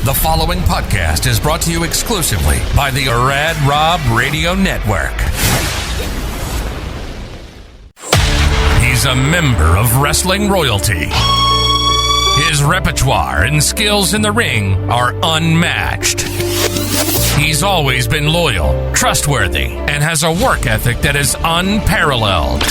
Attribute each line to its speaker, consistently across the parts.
Speaker 1: The following podcast is brought to you exclusively by the Rad Rob Radio Network. He's a member of wrestling royalty. His repertoire and skills in the ring are unmatched. He's always been loyal, trustworthy, and has a work ethic that is unparalleled.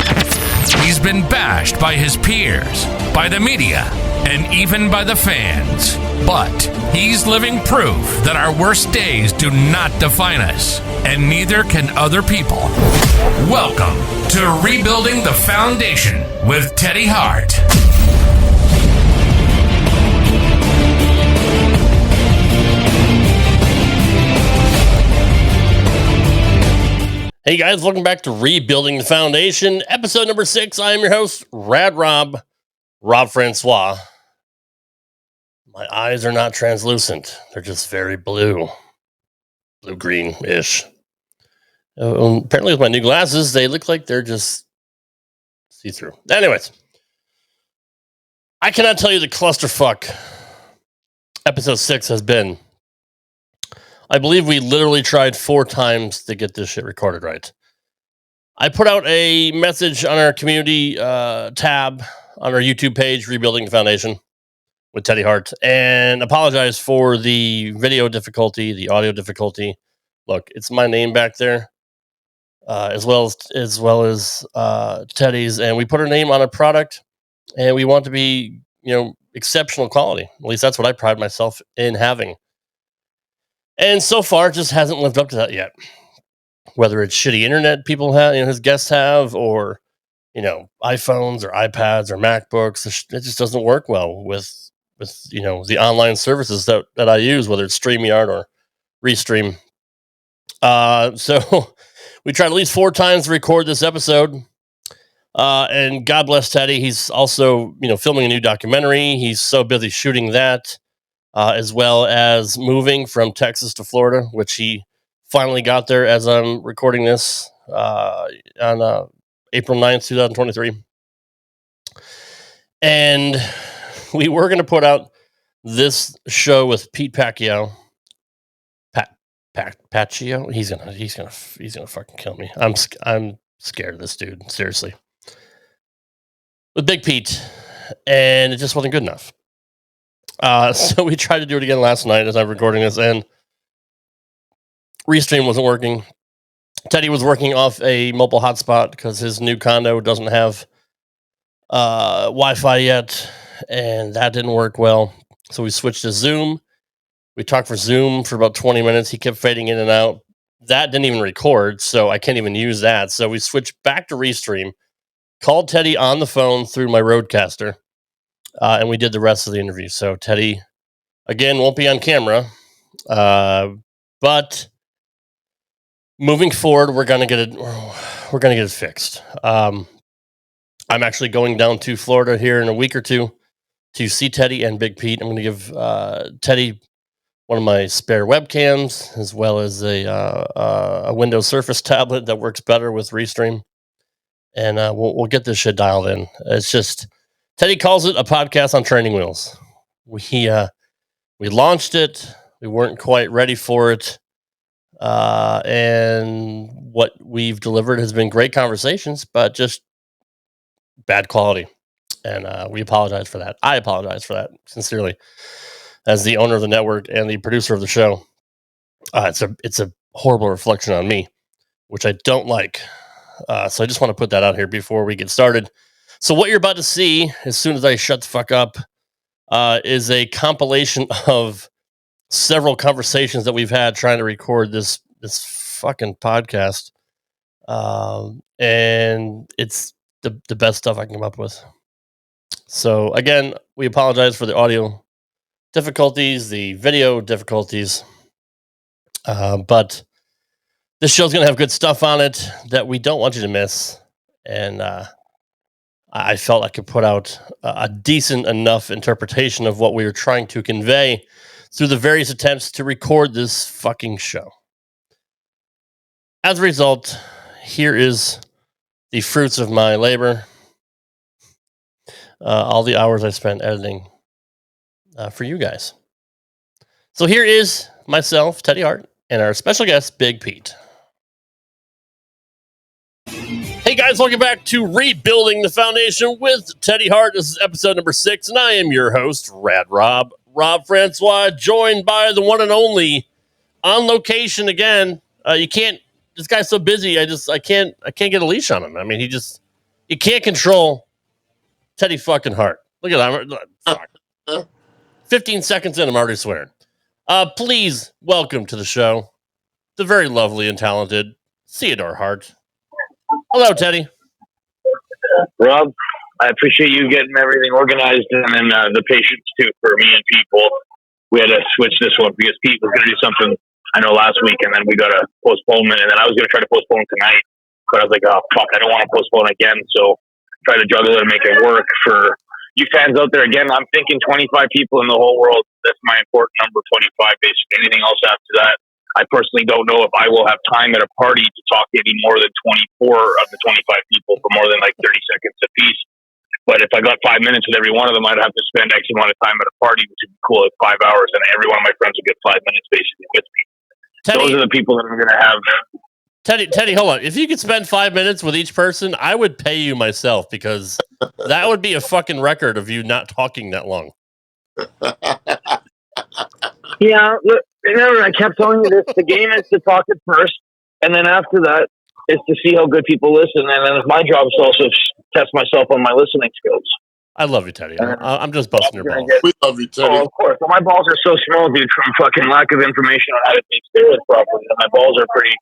Speaker 1: He's been bashed by his peers, by the media, and even by the fans. But he's living proof that our worst days do not define us, and neither can other people. Welcome to Rebuilding the Foundation with Teddy Hart.
Speaker 2: Hey guys, welcome back to Rebuilding the Foundation, episode number 6. I am your host, Rad Rob Francois. My eyes are not translucent. They're just very blue-green-ish. Apparently with my new glasses, they look like they're just see-through. Anyways, I cannot tell you the clusterfuck episode 6 has been. I believe we literally tried 4 times to get this shit recorded right. I put out a message on our community tab on our YouTube page, Rebuilding the Foundation with Teddy Hart, and apologize for the video difficulty, the audio difficulty. Look, it's my name back there, as well as Teddy's, and we put our name on a product, and we want to be, exceptional quality. At least that's what I pride myself in having. And so far, it just hasn't lived up to that yet. Whether it's shitty internet people have, his guests have, or, iPhones or iPads or MacBooks, it just doesn't work well with the online services that I use, whether it's StreamYard or Restream. So we tried at least 4 times to record this episode. And God bless Teddy. He's also, filming a new documentary. He's so busy shooting that. As well as moving from Texas to Florida, which he finally got there as I'm recording this on April 9th, 2023. And we were going to put out this show with Pete Pachio. Pachio? He's gonna fucking kill me. I'm scared of this dude, seriously. With Big Pete, and it just wasn't good enough. So we tried to do it again last night as I'm recording this, and Restream wasn't working. Teddy was working off a mobile hotspot because his new condo doesn't have Wi-Fi yet, and that didn't work well. So we switched to Zoom. We talked for Zoom for about 20 minutes. He kept fading in and out. That didn't even record, so I can't even use that. So we switched back to Restream, called Teddy on the phone through my Rodecaster. And we did the rest of the interview. So Teddy, again, won't be on camera. But moving forward, we're gonna get it fixed. I'm actually going down to Florida here in a week or two to see Teddy and Big Pete. I'm going to give Teddy one of my spare webcams, as well as a Windows Surface tablet that works better with Restream, and we'll get this shit dialed in. It's just. Teddy calls it a podcast on training wheels. We launched it. We weren't quite ready for it. And what we've delivered has been great conversations, but just bad quality. And we apologize for that. I apologize for that, sincerely, as the owner of the network and the producer of the show. It's a horrible reflection on me, which I don't like. So I just want to put that out here before we get started. So what you're about to see, as soon as I shut the fuck up, is a compilation of several conversations that we've had trying to record this fucking podcast. And it's the best stuff I can come up with. So again, we apologize for the audio difficulties, the video difficulties. But this show's going to have good stuff on it that we don't want you to miss. And, I felt I could put out a decent enough interpretation of what we were trying to convey through the various attempts to record this fucking show. As a result, here is the fruits of my labor. All the hours I spent editing for you guys. So here is myself, Teddy Hart, and our special guest, Big Pete. Hey guys, welcome back to Rebuilding the Foundation with Teddy Hart. This is episode number 6, and I am your host, Rad Rob Francois, joined by the one and only, on location again. This guy's so busy. I can't get a leash on him. I mean, you can't control Teddy fucking Hart. Look at that. Fuck. 15 seconds in, I'm already swearing. Please welcome to the show the very lovely and talented Theodore Hart. Hello, Teddy.
Speaker 3: Rob, I appreciate you getting everything organized and then the patience too for me and people. We had to switch this one because Pete was going to do something I know last week, and then we got a postponement, and then I was going to try to postpone tonight, but I was like, oh fuck, I don't want to postpone again, so try to juggle it and make it work for you fans out there. Again, I'm thinking 25 people in the whole world. That's my important number, 25. Basically, anything else after that, I personally don't know if I will have time at a party to talk to any more than 24 of the 25 people for more than like 30 seconds apiece. But if I got 5 minutes with every one of them, I'd have to spend X amount of time at a party, which would be cool, like 5 hours, and every one of my friends would get 5 minutes basically with me. Teddy, those are the people that I'm going to have.
Speaker 2: Teddy, hold on. If you could spend 5 minutes with each person, I would pay you myself, because that would be a fucking record of you not talking that long.
Speaker 3: Yeah, look, remember, I kept telling you this. The game is to talk at first, and then after that is to see how good people listen. And then my job is to also test myself on my listening skills.
Speaker 2: I love you, Teddy. I'm just busting your balls.
Speaker 4: We love you, Teddy.
Speaker 3: Oh, of course. Well, my balls are so small, dude, from fucking lack of information on how to take steroids properly. And my balls are pretty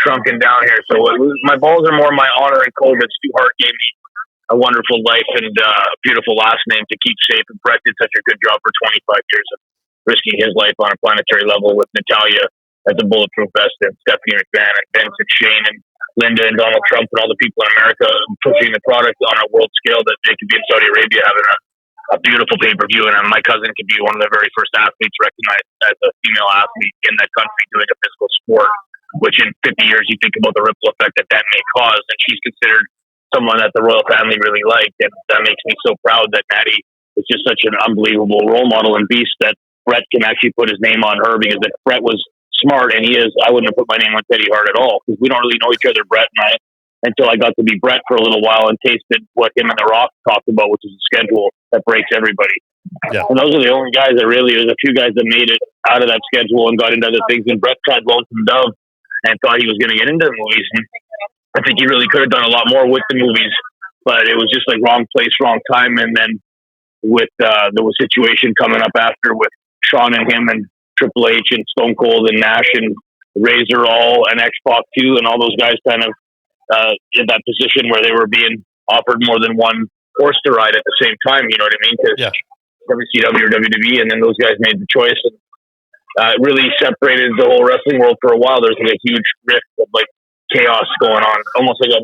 Speaker 3: shrunken down here. So my balls are more my honor and code that Stu Hart gave me a wonderful life and a beautiful last name to keep safe. And Brett did such a good job for 25 years of risking his life on a planetary level with Natalia as a bulletproof vest, and Stephanie McMahon and Vince and Shane and Linda and Donald Trump and all the people in America pushing the product on a world scale that they could be in Saudi Arabia having a beautiful pay-per-view. And my cousin could be one of the very first athletes recognized as a female athlete in that country doing a physical sport, which in 50 years you think about the ripple effect that may cause. And she's considered someone that the royal family really liked. And that makes me so proud that Natty is just such an unbelievable role model and beast that Brett can actually put his name on her, because if Brett was smart, and he is, I wouldn't have put my name on Teddy Hart at all, because we don't really know each other, Brett and I, until I got to be Brett for a little while and tasted what him and The Rock talked about, which is a schedule that breaks everybody. Yeah. And those are the only guys that really, there's a few guys that made it out of that schedule and got into other things, and Brett tried Lonesome Dove and thought he was going to get into the movies. And I think he really could have done a lot more with the movies, but it was just like wrong place, wrong time. And then with the situation coming up after with Shawn and him and Triple H and Stone Cold and Nash and Razor all and X-Pac too, and all those guys kind of in that position where they were being offered more than one horse to ride at the same time, you know what I mean? Because WCW or WWE, and then those guys made the choice, and it really separated the whole wrestling world for a while. There's like a huge rift of like chaos going on, almost like a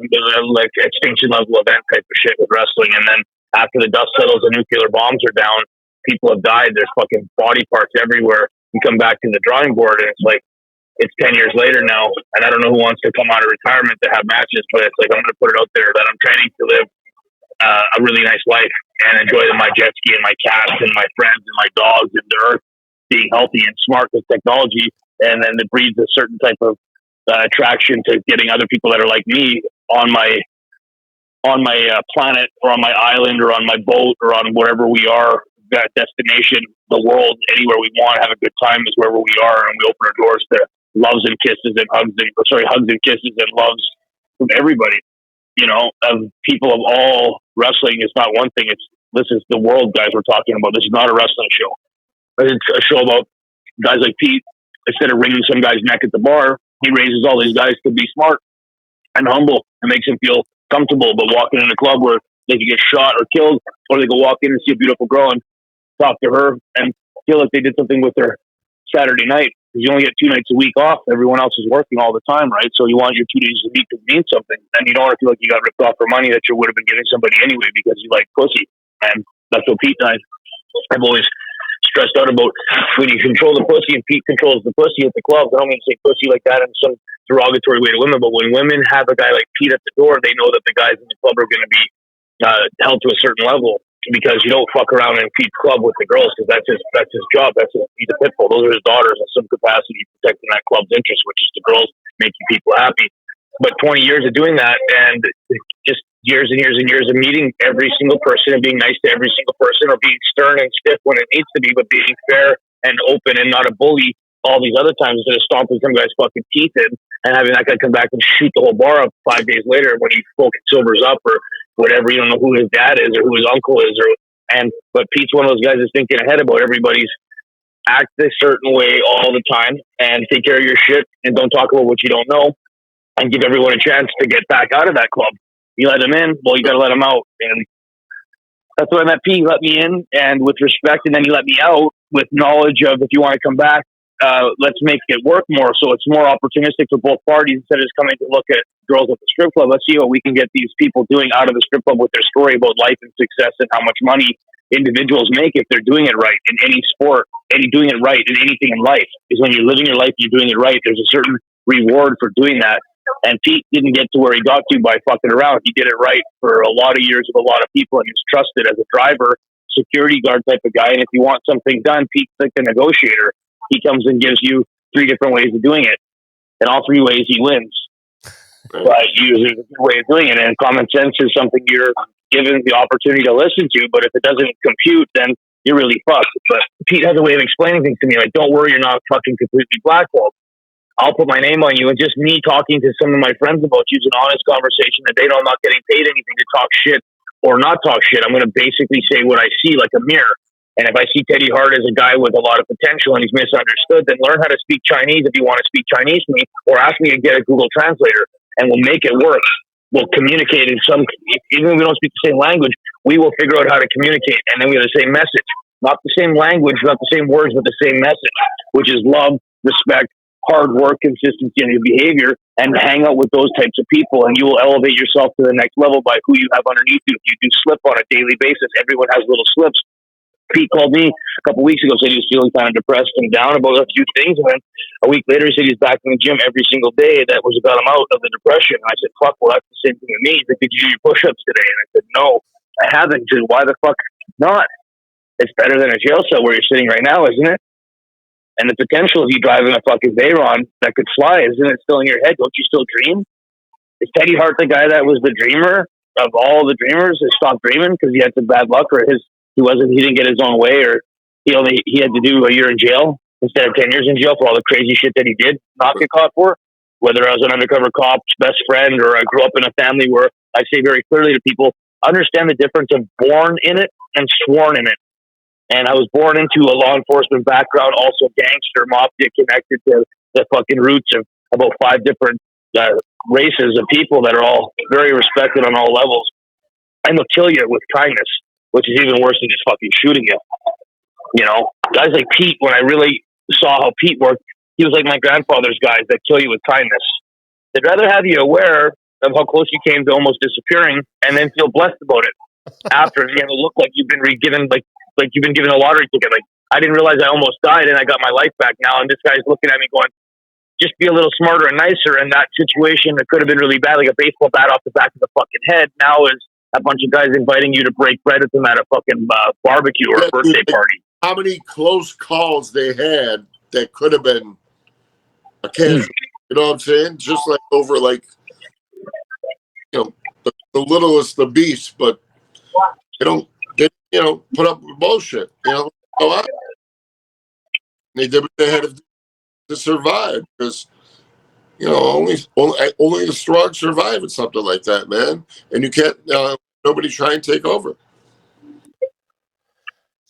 Speaker 3: like extinction level event type of shit with wrestling. And then after the dust settles and nuclear bombs are down, people have died. There's fucking body parts everywhere. You come back to the drawing board, and it's like, it's 10 years later now, and I don't know who wants to come out of retirement to have matches, but it's like, I'm going to put it out there that I'm training to live a really nice life and enjoy my jet ski and my cats and my friends and my dogs and the earth being healthy and smart with technology. And then it breeds a certain type of attraction to getting other people that are like me on my planet or on my island or on my boat or on wherever we are, that destination, the world, anywhere we want, have a good time is wherever we are, and we open our doors to hugs and kisses and loves from everybody, you know, of people of all. Wrestling is not one thing. This is the world, guys, we're talking about. This is not a wrestling show. It's a show about guys like Pete. Instead of wringing some guy's neck at the bar, he raises all these guys to be smart and humble and makes them feel comfortable. But walking in a club where they can get shot or killed, or they can walk in and see a beautiful girl and talk to her and feel like they did something with their Saturday night. Because you only get 2 nights a week off. Everyone else is working all the time, right? So you want your 2 days a week to mean something. And you don't want to feel like you got ripped off for money that you would have been giving somebody anyway because you like pussy. And that's what Pete and I've always stressed out about. When you control the pussy and Pete controls the pussy at the club, I don't mean to say pussy like that in some derogatory way to women, but when women have a guy like Pete at the door, they know that the guys in the club are going to be held to a certain level. because you don't fuck around in Pete's club with the girls, because that's his job. He's a pit bull. Those are his daughters in some capacity, protecting that club's interest, which is the girls making people happy. But 20 years of doing that, and just years and years and years of meeting every single person and being nice to every single person, or being stern and stiff when it needs to be, but being fair and open and not a bully all these other times, instead of stomping some guy's fucking teeth in and having that guy come back and shoot the whole bar up 5 days later when he fucking sobers up or whatever. You don't know who his dad is or who his uncle is, but Pete's one of those guys that's thinking ahead about everybody's act a certain way all the time and take care of your shit and don't talk about what you don't know and give everyone a chance to get back out of that club. You let them in, well, you got to let them out. And that's what I met Pete. He let me in and with respect, and then he let me out with knowledge of, if you want to come back, let's make it work more. So it's more opportunistic for both parties. Instead of just coming to look at girls at the strip club, let's see what we can get these people doing out of the strip club with their story about life and success and how much money individuals make if they're doing it right in any sport, and doing it right in anything in life. Is when you're living your life, you're doing it right. There's a certain reward for doing that. And Pete didn't get to where he got to by fucking around. He did it right for a lot of years with a lot of people, and he's trusted as a driver, security guard type of guy. And if you want something done, Pete's like the negotiator. He comes and gives you 3 different ways of doing it. And all 3 ways he wins. But usually there's a good way of doing it. And common sense is something you're given the opportunity to listen to. But if it doesn't compute, then you're really fucked. But Pete has a way of explaining things to me. Like, don't worry, you're not fucking completely blackballed. I'll put my name on you. And just me talking to some of my friends about you is an honest conversation that they know I'm not getting paid anything to talk shit or not talk shit. I'm going to basically say what I see like a mirror. And if I see Teddy Hart as a guy with a lot of potential and he's misunderstood, then learn how to speak Chinese if you want to speak Chinese to me, or ask me to get a Google translator, and we'll make it work. We'll communicate in some, even if we don't speak the same language, we will figure out how to communicate. And then we have the same message, not the same language, not the same words, but the same message, which is love, respect, hard work, consistency in your behavior, and hang out with those types of people. And you will elevate yourself to the next level by who you have underneath you. If you do slip on a daily basis, everyone has little slips. Pete called me a couple weeks ago, said he was feeling kind of depressed and down about a few things. And then a week later, he said he's back in the gym every single day. That was got him out of the depression. And I said, fuck, well, that's the same thing with me. He's like, did you do your push-ups today? And I said, no, I haven't. He said, why the fuck not? It's better than a jail cell where you're sitting right now, isn't it? And the potential of you driving a fucking Veyron that could fly, isn't it still in your head? Don't you still dream? Is Teddy Hart the guy that was the dreamer of all the dreamers that stopped dreaming because he had some bad luck, or he didn't get his own way, or he had to do a year in jail instead of 10 years in jail for all the crazy shit that he did not get caught for? Whether I was an undercover cop's best friend or I grew up in a family where I say very clearly to people, understand the difference of born in it and sworn in it. And I was born into a law enforcement background, also gangster, mafia, connected to the fucking roots of about 5 different races of people that are all very respected on all levels. And they'll kill you with kindness, which is even worse than just fucking shooting you. You know, guys like Pete, when I really saw how Pete worked, he was like my grandfather's guys that kill you with kindness. They'd rather have you aware of how close you came to almost disappearing and then feel blessed about it after, and you look like you've been given like you've been given a lottery ticket. Like, I didn't realize I almost died and I got my life back now. And this guy's looking at me going, just be a little smarter and nicer. And that situation that could have been really bad, like a baseball bat off the back of the fucking head, now is a bunch of guys inviting you to break bread with them at a fucking barbecue or a birthday party.
Speaker 4: How many close calls they had that could have been a casualty? You know what I'm saying? Just like over, like, you know, the littlest the beast, but they don't get, you know, put up with bullshit. You know, they did what they had to survive, because, you know, only the strong survive at something like that, man. And you can't, nobody try and take over.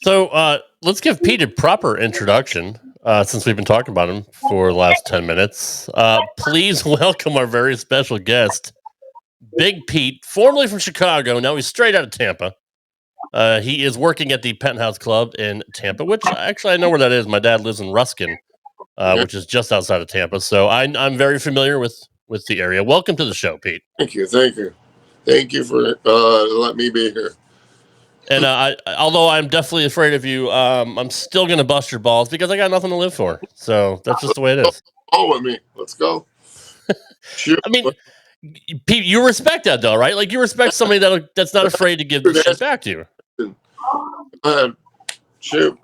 Speaker 2: So let's give Pete a proper introduction, since we've been talking about him for the last 10 minutes. Please welcome our very special guest, Big Pete, formerly from Chicago. Now he's straight out of Tampa. He is working at the Penthouse Club in Tampa, which actually I know where that is. My dad lives in Ruskin, which is just outside of Tampa. So I'm very familiar with the area. Welcome to the show, Pete.
Speaker 4: Thank you for letting me be here.
Speaker 2: And although I'm definitely afraid of you, I'm still going to bust your balls because I got nothing to live for. So that's just the way it is.
Speaker 4: Oh, with me. Let's go. Sure.
Speaker 2: I mean, Pete, you respect that though, right? Like, you respect somebody that's not afraid to give the shit back to you.
Speaker 4: Shoot.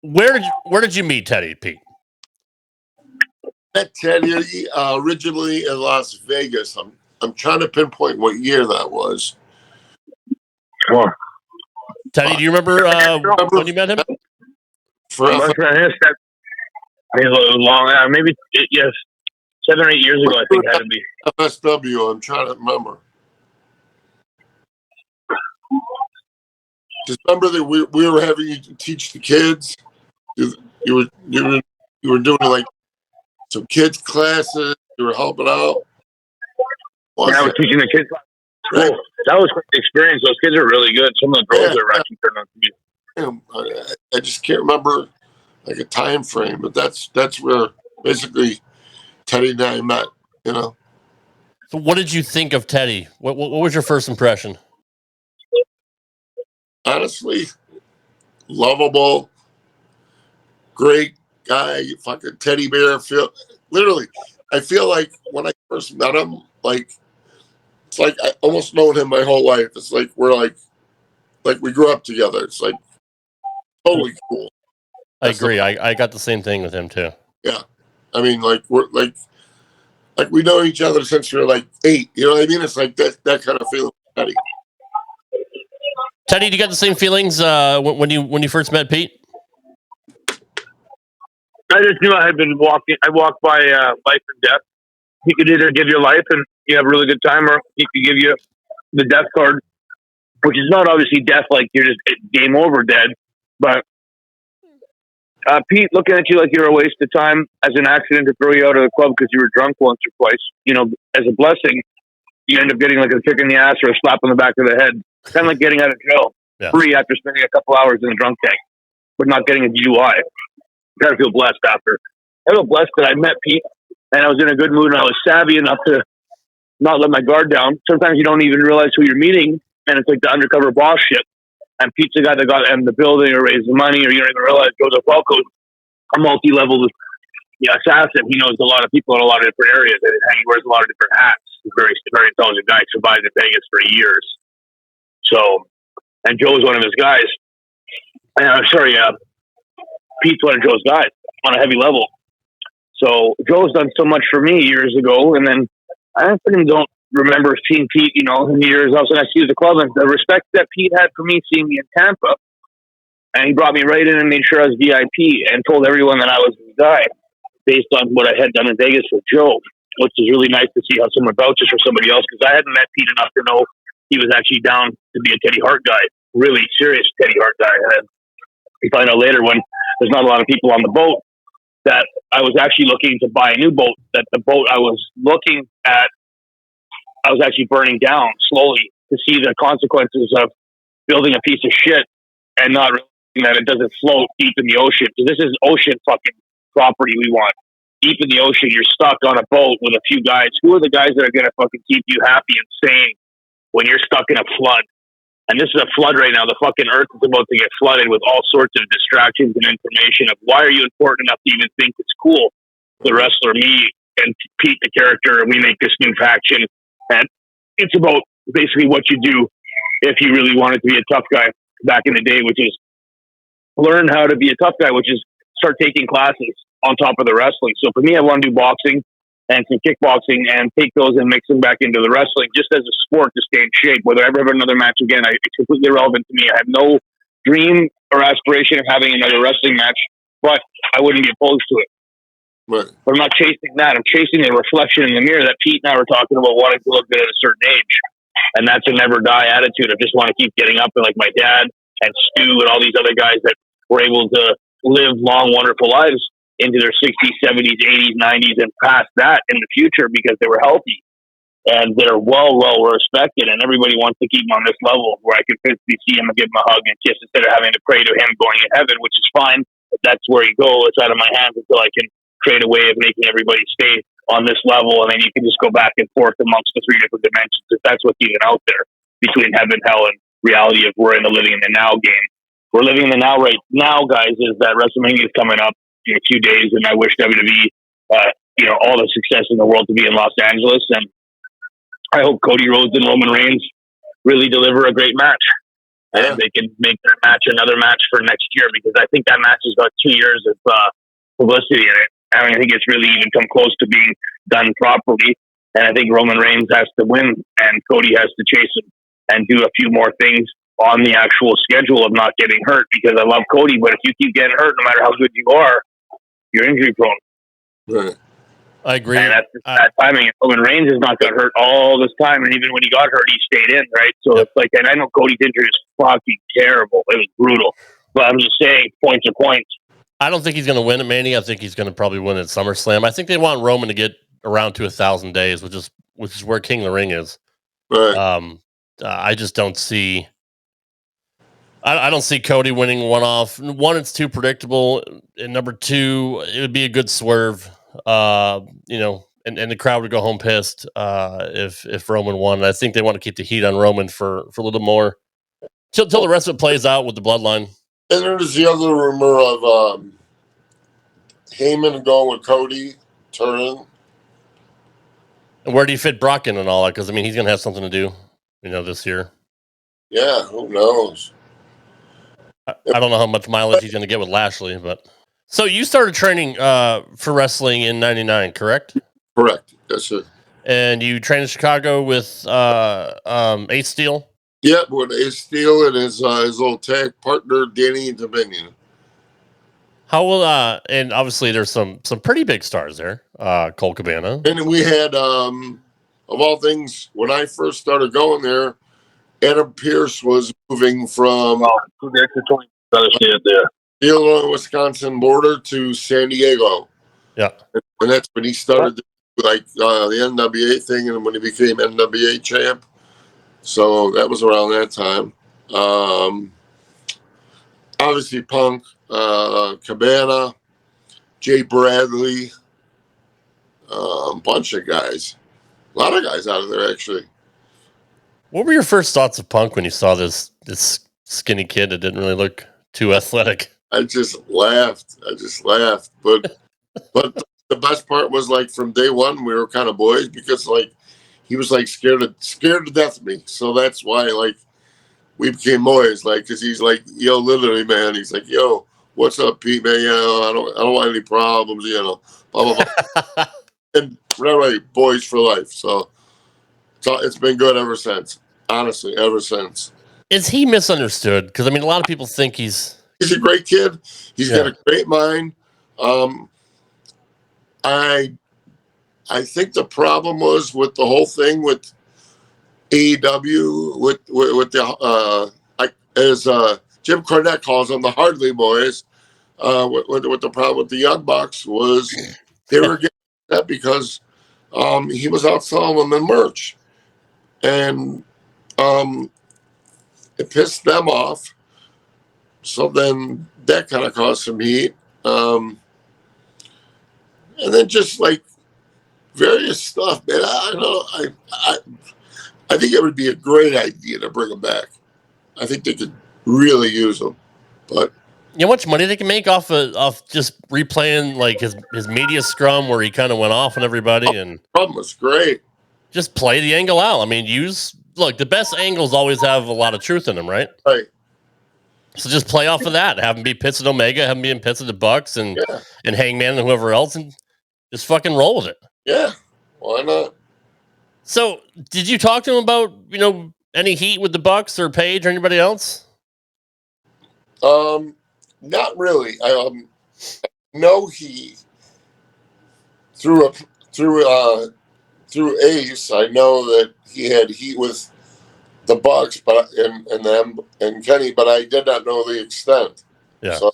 Speaker 2: Where did you meet Teddy, Pete?
Speaker 4: Met Teddy originally in Las Vegas. I'm trying to pinpoint what year that was.
Speaker 3: Sure.
Speaker 2: Teddy, do you remember when you met him?
Speaker 4: For
Speaker 3: I must have missed that. I mean, it was long. Maybe yes, 7 or 8 years ago. I think it had to be.
Speaker 4: FSW. I'm trying to remember. Just remember that we were having you teach the kids. You were doing like some kids classes. You were helping out.
Speaker 3: Yeah, I was teaching the kids.
Speaker 4: Right.
Speaker 3: Cool. That was quite the experience. Those kids are really good. Some of the girls are actually turned out to be.
Speaker 4: I just can't remember like a time frame, but that's where basically Teddy and I met. You know.
Speaker 2: So, what did you think of Teddy? What was your first impression?
Speaker 4: Honestly, lovable, great guy, fucking teddy bear. I feel like when I first met him, like it's like I almost known him my whole life. It's like we're like we grew up together. It's like totally cool.
Speaker 2: I agree. I got the same thing with him too.
Speaker 4: Yeah, I mean, like we're like we know each other since we were like 8. You know what I mean? It's like that kind of feeling. Teddy.
Speaker 2: Teddy, do you get the same feelings when you first met Pete?
Speaker 3: I just knew I had been walking. I walked by life and death. He could either give you life and you have a really good time, or he could give you the death card, which is not obviously death like you're just game over dead. But Pete looking at you like you're a waste of time as an accident to throw you out of the club because you were drunk once or twice. You know, as a blessing, you end up getting like a kick in the ass or a slap on the back of the head. Kind of like getting out of jail free after spending a couple hours in a drunk tank, but not getting a DUI. You gotta feel blessed after. I feel blessed that I met Pete and I was in a good mood and I was savvy enough to not let my guard down. Sometimes you don't even realize who you're meeting, and it's like the undercover boss shit. And Pete's the guy that got in the building or raised the money, or you don't even realize Joseph Welco's a multi-level assassin. He knows a lot of people in a lot of different areas, and he wears a lot of different hats. He's a very, very intelligent guy. Survived in Vegas for years. So, and Joe's one of his guys. Pete's one of Joe's guys on a heavy level. So Joe's done so much for me years ago, and then I don't remember seeing Pete, in years. All of a sudden I see you at the club, and the respect that Pete had for me seeing me in Tampa, and he brought me right in and made sure I was VIP and told everyone that I was his guy based on what I had done in Vegas with Joe, which is really nice to see how someone vouches for somebody else, because I hadn't met Pete enough to know he was actually down to be a Teddy Hart guy, really serious Teddy Hart guy. And we find out later when there's not a lot of people on the boat that I was actually looking to buy a new boat, that the boat I was looking at, I was actually burning down slowly to see the consequences of building a piece of shit and not realizing that it doesn't float deep in the ocean. So this is ocean fucking property we want. Deep in the ocean, you're stuck on a boat with a few guys. Who are the guys that are going to fucking keep you happy and sane when you're stuck in a flood? And this is a flood right now. The fucking earth is about to get flooded with all sorts of distractions and information of why are you important enough to even think it's cool? The wrestler, me, and Pete, the character, and we make this new faction. And it's about basically what you do if you really wanted to be a tough guy back in the day, which is learn how to be a tough guy, which is start taking classes on top of the wrestling. So for me, I want to do boxing and some kickboxing and take those and mix them back into the wrestling just as a sport to stay in shape. Whether I ever have another match again, it's completely irrelevant to me. I have no dream or aspiration of having another wrestling match, but I wouldn't be opposed to it.
Speaker 4: Right.
Speaker 3: But I'm not chasing that. I'm chasing the reflection in the mirror that Pete and I were talking about, wanting to look good at a certain age. And that's a never die attitude. I just want to keep getting up, and like my dad and Stu and all these other guys that were able to live long, wonderful lives into their 60s, 70s, 80s, 90s, and past that in the future because they were healthy and they're well respected, and everybody wants to keep them on this level where I can physically see him and give him a hug and kiss instead of having to pray to him going to heaven, which is fine. But that's where you go. It's out of my hands until I can create a way of making everybody stay on this level, and then you can just go back and forth amongst the 3 different dimensions if that's what's even out there between heaven, hell, and reality of we're in the living in the now game. We're living in the now right now, guys, is that WrestleMania is coming up in a few days, and I wish WWE, all the success in the world to be in Los Angeles, and I hope Cody Rhodes and Roman Reigns really deliver a great match. and if they can make that match another match for next year, because I think that match has got 2 years of publicity in it. I mean, I think it's really even come close to being done properly. And I think Roman Reigns has to win, and Cody has to chase him and do a few more things on the actual schedule of not getting hurt. Because I love Cody, but if you keep getting hurt, no matter how good you are, you're injury prone.
Speaker 4: Right.
Speaker 2: I agree.
Speaker 3: And that's bad timing. Roman Reigns has not got hurt all this time, and even when he got hurt, he stayed in, right? So it's like, and I know Cody's injury is fucking terrible. It was brutal. But I'm just saying, points are points.
Speaker 2: I don't think he's going to win at Mania. I think he's going to probably win at SummerSlam. I think they want Roman to get around to 1,000 days, which is where King of the Ring is.
Speaker 4: Right.
Speaker 2: I just don't see. I don't see Cody winning one off. One, it's too predictable, and number two, it would be a good swerve. And the crowd would go home pissed if Roman won. I think they want to keep the heat on Roman for a little more till the rest of it plays out with the bloodline.
Speaker 4: And there's the other rumor of Heyman going with Cody, turning.
Speaker 2: And where do you fit Brock in and all that? Because I mean, he's going to have something to do, this year.
Speaker 4: Yeah, who knows?
Speaker 2: I don't know how much mileage he's going to get with Lashley, but so you started training for wrestling in '99, correct?
Speaker 4: Correct. That's it.
Speaker 2: And you trained in Chicago with Ace Steel.
Speaker 4: Yeah, with Ace Steel and his old tag partner Danny Dominion.
Speaker 2: How will and obviously there's some pretty big stars there. Colt Cabana.
Speaker 4: And we had of all things, when I first started going there, Adam Pearce was moving from the Illinois, Wisconsin border to San Diego.
Speaker 2: Yeah.
Speaker 4: And that's when he started the NWA thing, and when he became NWA champ. So that was around that time. Obviously Punk, Cabana, Jay Bradley, a bunch of guys. A lot of guys out of there, actually.
Speaker 2: What were your first thoughts of Punk when you saw this skinny kid that didn't really look too athletic?
Speaker 4: I just laughed. But the best part was, like, from day one, we were kind of boys, because, like, he was, like, scared to death of me. So that's why, like, we became boys, like, because he's like, yo, literally, man. He's like, yo, what's up, Pete, man? I don't want any problems, blah, blah, blah. And right, boys for life. So it's been good ever since. Honestly, ever since.
Speaker 2: Is he misunderstood? Because I mean, a lot of people think he's
Speaker 4: a great kid. He's got a great mind. I think the problem was with the whole thing with AEW, with the as Jim Cornette calls them, the Hardley Boys. With the problem with the Young Bucks was they were getting that because he was out selling them in merch, and it pissed them off. So then that kind of caused some heat, and then just like various stuff, man. I don't know. I think it would be a great idea to bring them back. I think they could really use them, but.
Speaker 2: You know how much money they can make off just replaying like his media scrum where he kind of went off on everybody, and
Speaker 4: problem was great.
Speaker 2: Just play the angle out. I mean, the best angles always have a lot of truth in them, right?
Speaker 4: Right.
Speaker 2: So just play off of that. Have him be pits at Omega, have him be in pits at the Bucks and Hangman and whoever else, and just fucking roll with it.
Speaker 4: Yeah, why not?
Speaker 2: So, did you talk to him about any heat with the Bucks or Paige or anybody else?
Speaker 4: Not really. I know he through Ace. I know that he had heat with the Bucks, but and them and Kenny, but I did not know the extent.
Speaker 2: Yeah.
Speaker 4: So,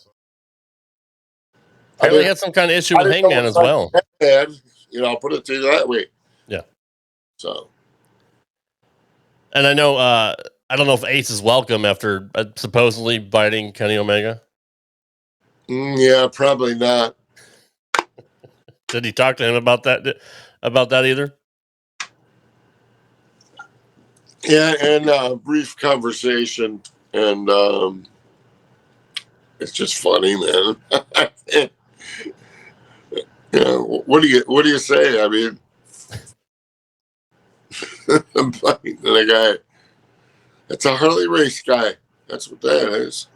Speaker 2: apparently, he had some kind of issue with Hangman as well.
Speaker 4: I'll put it to you that way.
Speaker 2: Yeah.
Speaker 4: So.
Speaker 2: And I know. I don't know if Ace is welcome after supposedly biting Kenny Omega.
Speaker 4: Yeah, probably not.
Speaker 2: Did he talk to him about that? About that either?
Speaker 4: Yeah, and a brief conversation, and it's just funny, man. What do you say? I mean, I'm biting the guy. It's a Harley race guy. That's what that is.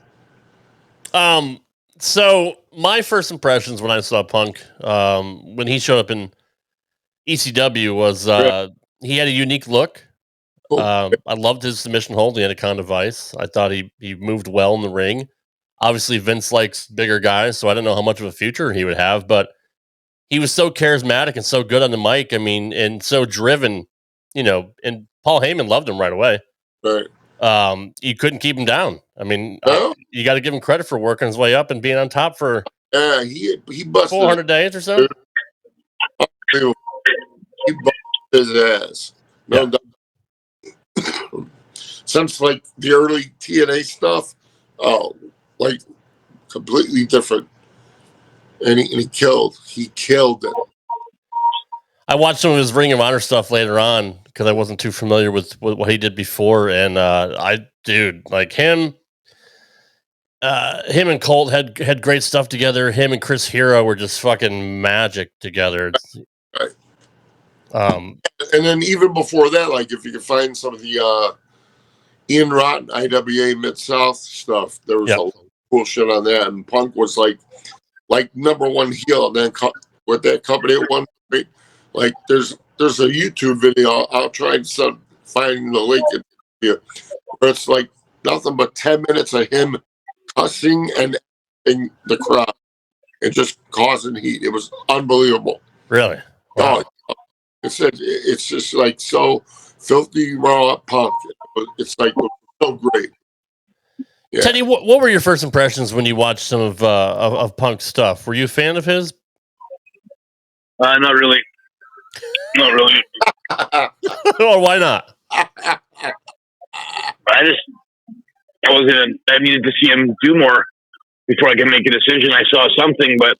Speaker 2: So my first impressions when I saw Punk, when he showed up in ECW was he had a unique look. I loved his submission hold. He had a kind of vice. I thought he moved well in the ring. Obviously, Vince likes bigger guys, so I don't know how much of a future he would have, but he was so charismatic and so good on the mic. I mean, and so driven, and Paul Heyman loved him right away.
Speaker 4: Right.
Speaker 2: You couldn't keep him down. I mean,
Speaker 4: No?
Speaker 2: you got to give him credit for working his way up and being on top for
Speaker 4: he busted
Speaker 2: 400 days or so.
Speaker 4: He busted his ass. No doubt. Since like the early TNA stuff, like completely different. And he killed it.
Speaker 2: I watched some of his Ring of Honor stuff later on because I wasn't too familiar with what he did before, and him and Colt had great stuff together. Him and Chris Hero were just fucking magic together.
Speaker 4: Right.
Speaker 2: And
Speaker 4: then even before that, like if you could find some of the Ian Rotten IWA Mid-South stuff, there was a cool shit on that, and Punk was like number one heel, and then with that company at one point, like there's a YouTube video. I'll try and find the link here, where it's like nothing but 10 minutes of him cussing and in the crowd and just causing heat. It was unbelievable.
Speaker 2: Really? Wow.
Speaker 4: Oh, it's just like so filthy raw Punk. It's like so great.
Speaker 2: Yeah. Teddy, what were your first impressions when you watched some of Punk's stuff? Were you a fan of his?
Speaker 3: Not really. Not really.
Speaker 2: Or why not?
Speaker 3: I needed to see him do more before I could make a decision. I saw something, but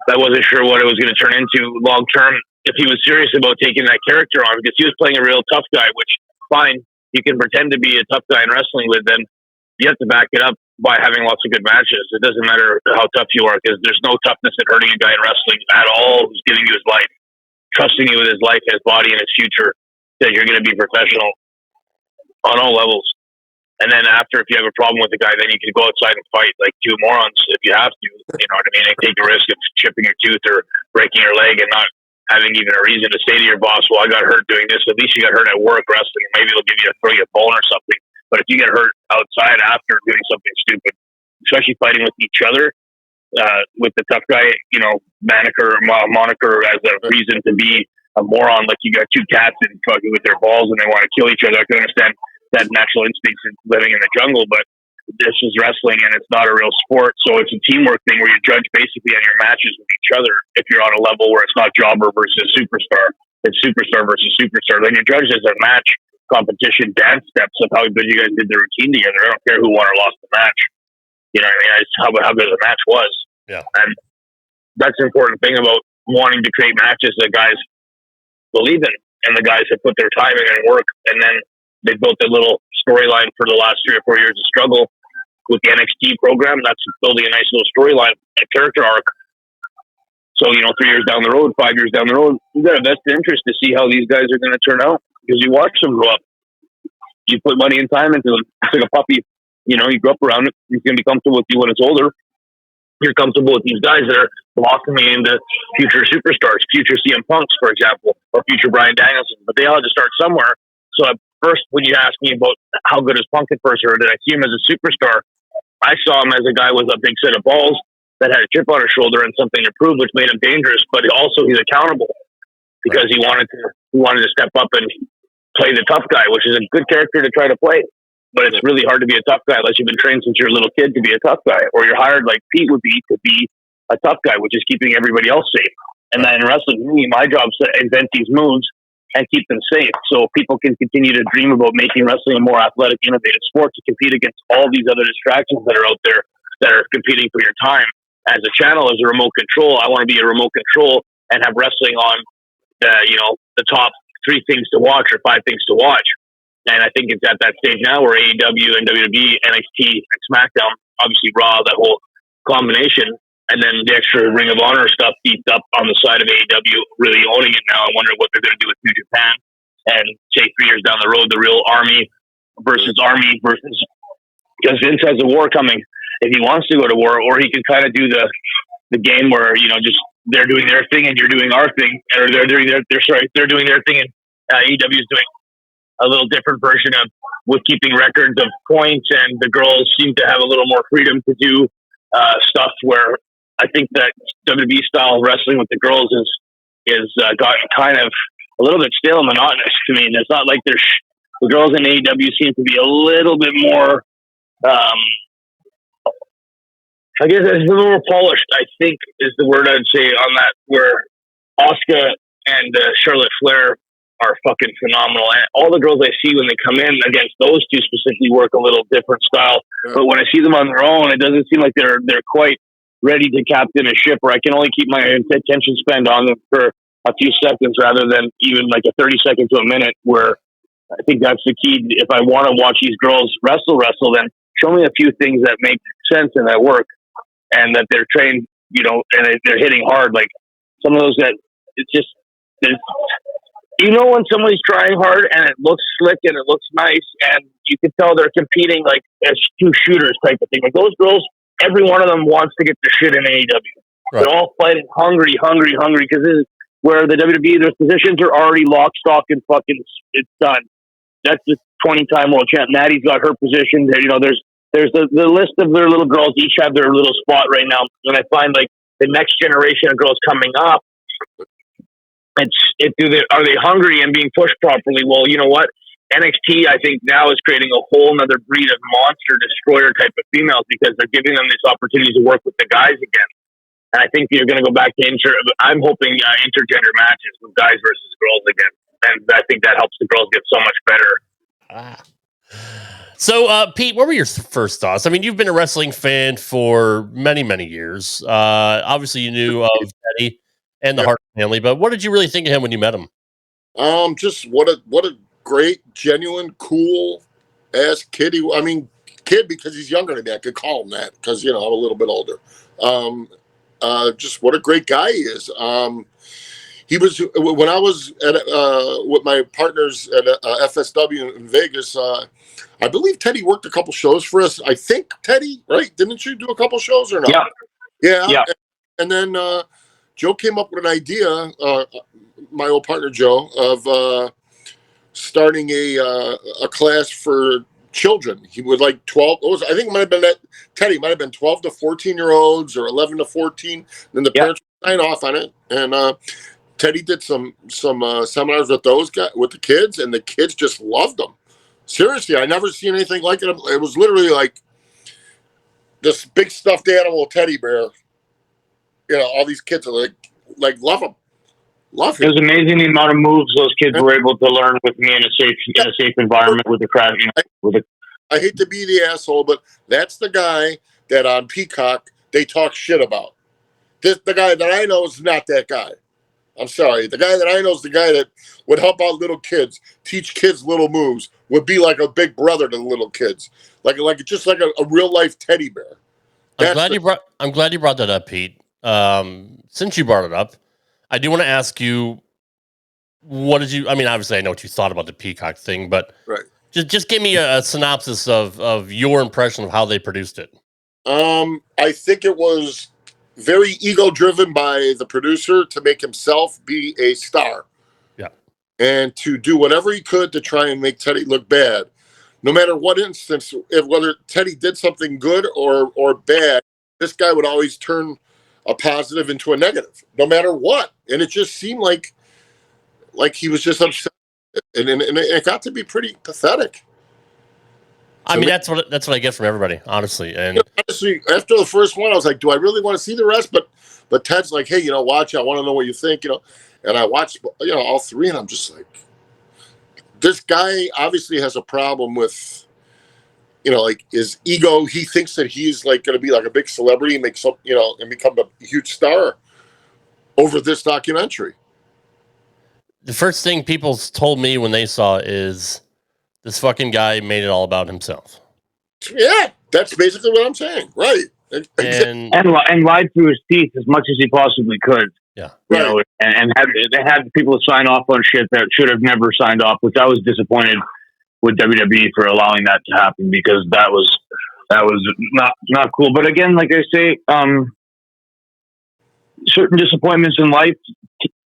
Speaker 3: I wasn't sure what it was going to turn into long term. If he was serious about taking that character on, because he was playing a real tough guy, which fine, you can pretend to be a tough guy in wrestling, but then you have to back it up by having lots of good matches. It doesn't matter how tough you are, because there's no toughness in hurting a guy in wrestling at all who's giving you his life, trusting you with his life, his body, and his future, that you're going to be professional on all levels. And then after, if you have a problem with the guy, then you can go outside and fight like two morons if you have to. You know what I mean? And take a risk of chipping your tooth or breaking your leg and not having even a reason to say to your boss, well, I got hurt doing this. At least you got hurt at work wrestling. Maybe they'll give you throw you a bone or something. But if you get hurt outside after doing something stupid, especially fighting with each other, with the tough guy, moniker as a reason to be a moron, like you got two cats and fucking with their balls and they want to kill each other. I can understand that natural instincts in living in the jungle, but this is wrestling and it's not a real sport. So it's a teamwork thing where you judge basically on your matches with each other. If you're on a level where it's not jobber versus superstar, it's superstar versus superstar, then you're judged as a match competition dance steps of how good you guys did the routine together. I don't care who won or lost the match. You know what I mean? It's how good the match was.
Speaker 2: Yeah.
Speaker 3: And that's the important thing about wanting to create matches that guys believe in and the guys have put their time in and work, and then they built a little storyline for the last 3 or 4 years of struggle with the NXT program. That's building a nice little storyline, a character arc. So, 3 years down the road, 5 years down the road, you got a vested interest to see how these guys are going to turn out, because you watch them grow up. You put money and time into them. It's like a puppy. You grew up around it. He's going to be comfortable with you when it's older. You're comfortable with these guys that are blossoming into future superstars, future CM Punks, for example, or future Bryan Danielson. But they all had to start somewhere. So at first, when you asked me about how good is Punk at first, or did I see him as a superstar, I saw him as a guy with a big set of balls that had a chip on his shoulder and something to prove, which made him dangerous. But also, he's accountable because he wanted to step up and play the tough guy, which is a good character to try to play. But it's really hard to be a tough guy unless you've been trained since you're a little kid to be a tough guy, or you're hired like Pete would be to be a tough guy, which is keeping everybody else safe. And then in wrestling, my job is to invent these moves and keep them safe, so people can continue to dream about making wrestling a more athletic, innovative sport to compete against all these other distractions that are out there that are competing for your time. As a channel, as a remote control, I want to be a remote control and have wrestling on, the top 3 things to watch or 5 things to watch. And I think it's at that stage now where AEW and WWE, NXT, and SmackDown, obviously Raw, that whole combination, and then the extra Ring of Honor stuff beefed up on the side of AEW, really owning it now. I wonder what they're going to do with New Japan. And say 3 years down the road, the real Army versus because Vince has a war coming if he wants to go to war, or he can kind of do the game where, just they're doing their thing and you're doing our thing, or they're doing their thing and AEW is doing a little different version of with keeping records of points, and the girls seem to have a little more freedom to do stuff where I think that WWE style wrestling with the girls is got kind of a little bit stale and monotonous to me. And it's not like the girls in AEW seem to be a little bit more, I guess it's a little more polished, I think is the word I'd say on that, where Asuka and Charlotte Flair are fucking phenomenal. And all the girls I see when they come in against those two specifically work a little different style. Yeah. But when I see them on their own, it doesn't seem like they're quite ready to captain a ship, where I can only keep my attention spent on them for a few seconds rather than even like a 30 seconds to a minute, where I think that's the key. If I want to watch these girls wrestle, then show me a few things that make sense and that work, and that they're trained, and they're hitting hard. Like some of those that it's just, when somebody's trying hard and it looks slick and it looks nice, and you can tell they're competing like as two shooters type of thing. Like those girls, every one of them wants to get their shit in AEW. Right. They're all fighting hungry, because this is where the WWE, their positions are already lock, stock, and fucking it's done. That's the 20-time world champ. Natty's got her position. There's the list of their little girls. Each have their little spot right now. And I find like the next generation of girls coming up, are they hungry and being pushed properly? Well, you know what? NXT, I think now is creating a whole nother breed of monster destroyer type of females, because they're giving them this opportunity to work with the guys again. And I think you're going to go back to I'm hoping intergender matches with guys versus girls again. And I think that helps the girls get so much better.
Speaker 2: So, Pete, what were your first thoughts? I mean, you've been a wrestling fan for many, many years. Obviously, you knew of Teddy and the Hart family, but what did you really think of him when you met him?
Speaker 4: Just what a great, genuine, cool ass kid. Kid because he's younger than me. I could call him that because I'm a little bit older. Just what a great guy he is. He was, when I was at with my partners at FSW in Vegas. I believe Teddy worked a couple shows for us. I think Teddy, right? Didn't you do a couple shows or not? Yeah. And then Joe came up with an idea. My old partner Joe, of starting a class for children. He would like 12. I think it might have been that Teddy might have been 12 to 14-year-olds or 11 to 14. Then the parents would sign off on it, and Teddy did some seminars with those guys, with the kids, and the kids just loved them. Seriously, I never seen anything like it. It was literally like this big stuffed animal teddy bear. All these kids are like love him. Love him.
Speaker 3: It was amazing the amount of moves those kids were able to learn with me in a safe environment with the crowd.
Speaker 4: I hate to be the asshole, but that's the guy that on Peacock they talk shit about. The guy that I know is not that guy. I'm sorry. The guy that I know is the guy that would help out little kids, teach kids little moves, would be like a big brother to the little kids, like just like a real life teddy bear.
Speaker 2: I'm glad you brought that up, Pete. Since you brought it up, I do want to ask you, what did you? I mean, obviously, I know what you thought about the Peacock thing, but just give me a synopsis of your impression of how they produced it.
Speaker 4: I think it was very ego-driven by the producer to make himself be a star.
Speaker 2: Yeah.
Speaker 4: And to do whatever he could to try and make Teddy look bad. No matter what instance, whether Teddy did something good or bad, this guy would always turn a positive into a negative, no matter what. And it just seemed like he was just upset. And it got to be pretty pathetic.
Speaker 2: I mean, that's what I get from everybody, honestly. And
Speaker 4: honestly, after the first one, I was like, do I really want to see the rest? But Ted's like, hey, watch. I want to know what you think, And I watched, all three, and I'm just like, this guy obviously has a problem with, like his ego. He thinks that he's like going to be like a big celebrity, and make some, and become a huge star over this documentary.
Speaker 2: The first thing people told me when they saw is, this fucking guy made it all about himself.
Speaker 4: Yeah, that's basically what I'm saying. Right.
Speaker 3: And lied through his teeth as much as he possibly could.
Speaker 2: Yeah.
Speaker 3: And had people sign off on shit that should have never signed off, which I was disappointed with WWE for allowing that to happen, because that was that was not cool. But again, like I say, certain disappointments in life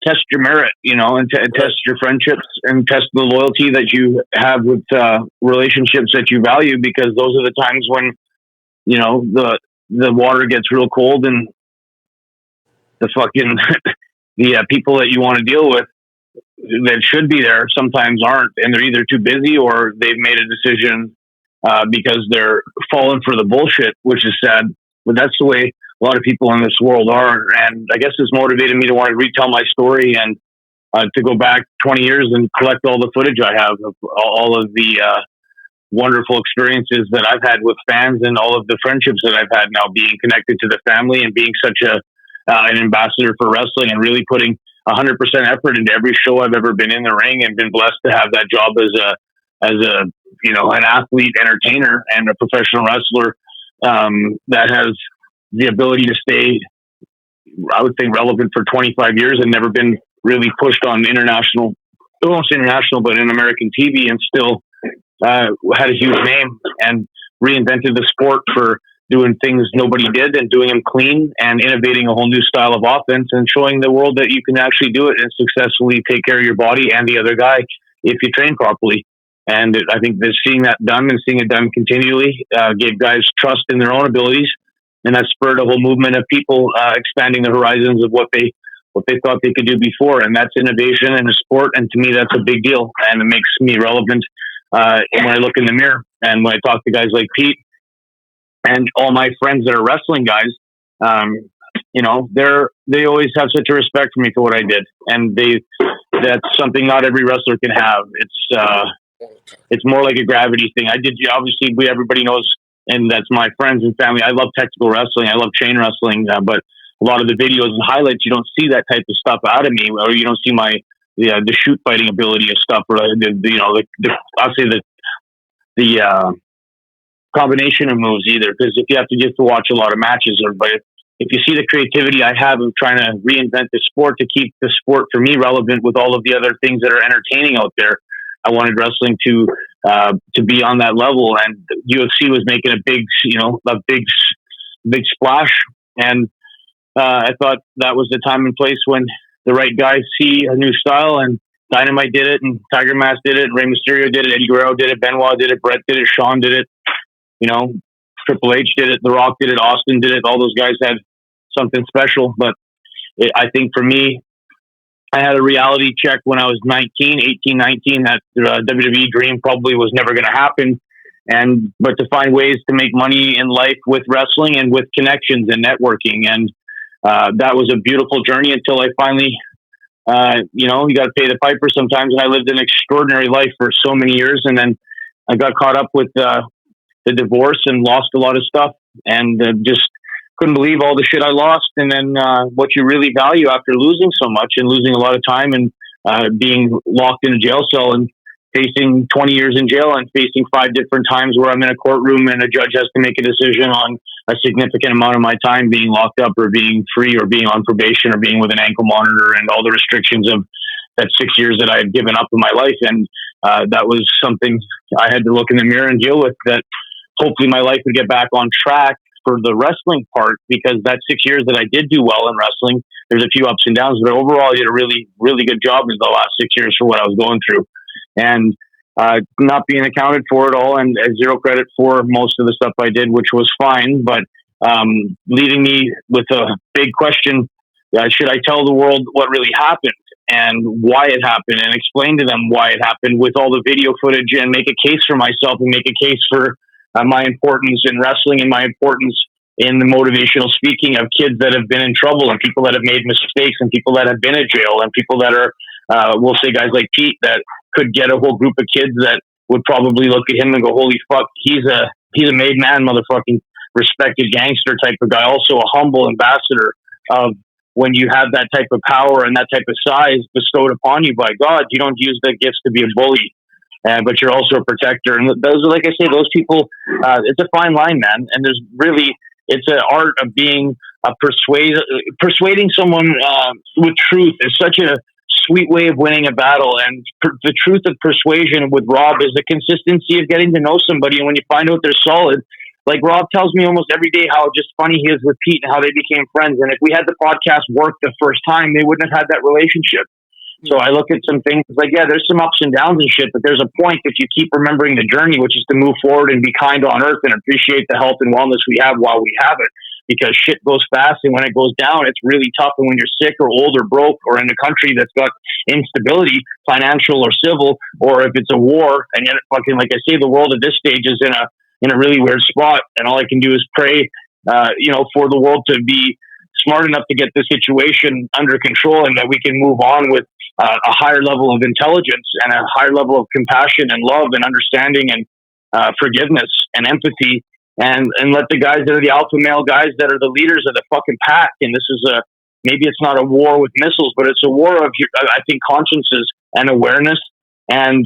Speaker 3: test your merit, and test your friendships and test the loyalty that you have with relationships that you value, because those are the times when, the water gets real cold and the fucking, the people that you want to deal with that should be there sometimes aren't, and they're either too busy or they've made a decision because they're falling for the bullshit, which is sad. But that's the way a lot of people in this world are. And I guess it's motivated me to want to retell my story and to go back 20 years and collect all the footage I have of all of the wonderful experiences that I've had with fans and all of the friendships that I've had now, being connected to the family and being such an ambassador for wrestling and really putting 100% effort into every show I've ever been in the ring, and been blessed to have that job as a an athlete, entertainer, and a professional wrestler that has the ability to stay, I would say, relevant for 25 years and never been really pushed on international, almost international, but in American TV, and still had a huge name and reinvented the sport for doing things nobody did and doing them clean and innovating a whole new style of offense and showing the world that you can actually do it and successfully take care of your body and the other guy if you train properly. And I think that seeing that done and seeing it done continually gave guys trust in their own abilities, and that spurred a whole movement of people expanding the horizons of what they thought they could do before. And that's innovation in a sport, and to me that's a big deal, and it makes me relevant when I look in the mirror and when I talk to guys like Pete and all my friends that are wrestling guys. They always have such a respect for me for what I did, and that's something not every wrestler can have. It's more like a gravity thing. Obviously everybody knows, and that's my friends and family. I love technical wrestling. I love chain wrestling, but a lot of the videos and highlights, you don't see that type of stuff out of me, or you don't see the shoot fighting ability of stuff, or I'll say the combination of moves either, because if you have to watch a lot of matches, but if you see the creativity I have of trying to reinvent the sport to keep the sport for me relevant with all of the other things that are entertaining out there, I wanted wrestling to be on that level, and UFC was making a big splash, and I thought that was the time and place when the right guys see a new style, and Dynamite did it, and Tiger Mask did it, and Rey Mysterio did it, Eddie Guerrero did it, Benoit did it, Brett did it, Shawn did it, Triple H did it, The Rock did it, Austin did it. All those guys had something special, but I think for me, I had a reality check when I was 18, 19, that WWE dream probably was never going to happen. But to find ways to make money in life with wrestling and with connections and networking. And that was a beautiful journey until I finally, you got to pay the piper sometimes. And I lived an extraordinary life for so many years. And then I got caught up with the divorce and lost a lot of stuff, and just couldn't believe all the shit I lost. And then what you really value after losing so much and losing a lot of time and being locked in a jail cell and facing 20 years in jail and facing 5 different times where I'm in a courtroom and a judge has to make a decision on a significant amount of my time being locked up or being free or being on probation or being with an ankle monitor and all the restrictions of that 6 years that I had given up in my life. And that was something I had to look in the mirror and deal with, that hopefully my life would get back on track for the wrestling part, because that 6 years that I did do well in wrestling, there's a few ups and downs, but overall I did a really, really good job in the last 6 years for what I was going through, and not being accounted for at all, and zero credit for most of the stuff I did, which was fine, but leaving me with a big question. Should I tell the world what really happened and why it happened, and explain to them why it happened with all the video footage, and make a case for myself and make a case for my importance in wrestling and my importance in the motivational speaking of kids that have been in trouble and people that have made mistakes and people that have been in jail and people that are, we'll say guys like Pete that could get a whole group of kids that would probably look at him and go, holy fuck, he's a made man, motherfucking respected gangster type of guy. Also a humble ambassador of, when you have that type of power and that type of size bestowed upon you by God, you don't use the gifts to be a bully. But you're also a protector. And those are, like I say, those people, it's a fine line, man. And there's really, it's an art of being persuading someone with truth is such a sweet way of winning a battle. And the truth of persuasion with Rob is the consistency of getting to know somebody. And when you find out they're solid, Like Rob tells me almost every day how just funny he is with Pete and how they became friends. And if we had the podcast work the first time, they wouldn't have had that relationship. So I look at some things like, yeah, there's some ups and downs and shit, but there's a point if you keep remembering the journey, which is to move forward and be kind on earth and appreciate the health and wellness we have while we have it. Because shit goes fast, and when it goes down, it's really tough. And when you're sick or old or broke or in a country that's got instability, financial or civil, or if it's a war, and yet fucking, like I say, the world at this stage is in a really weird spot, and all I can do is pray, for the world to be smart enough to get the situation under control, and that we can move on with a higher level of intelligence and a higher level of compassion and love and understanding and forgiveness and empathy, and let the guys that are the alpha male guys that are the leaders of the fucking pack. And this is maybe it's not a war with missiles, but it's a war of, I think, consciences and awareness, and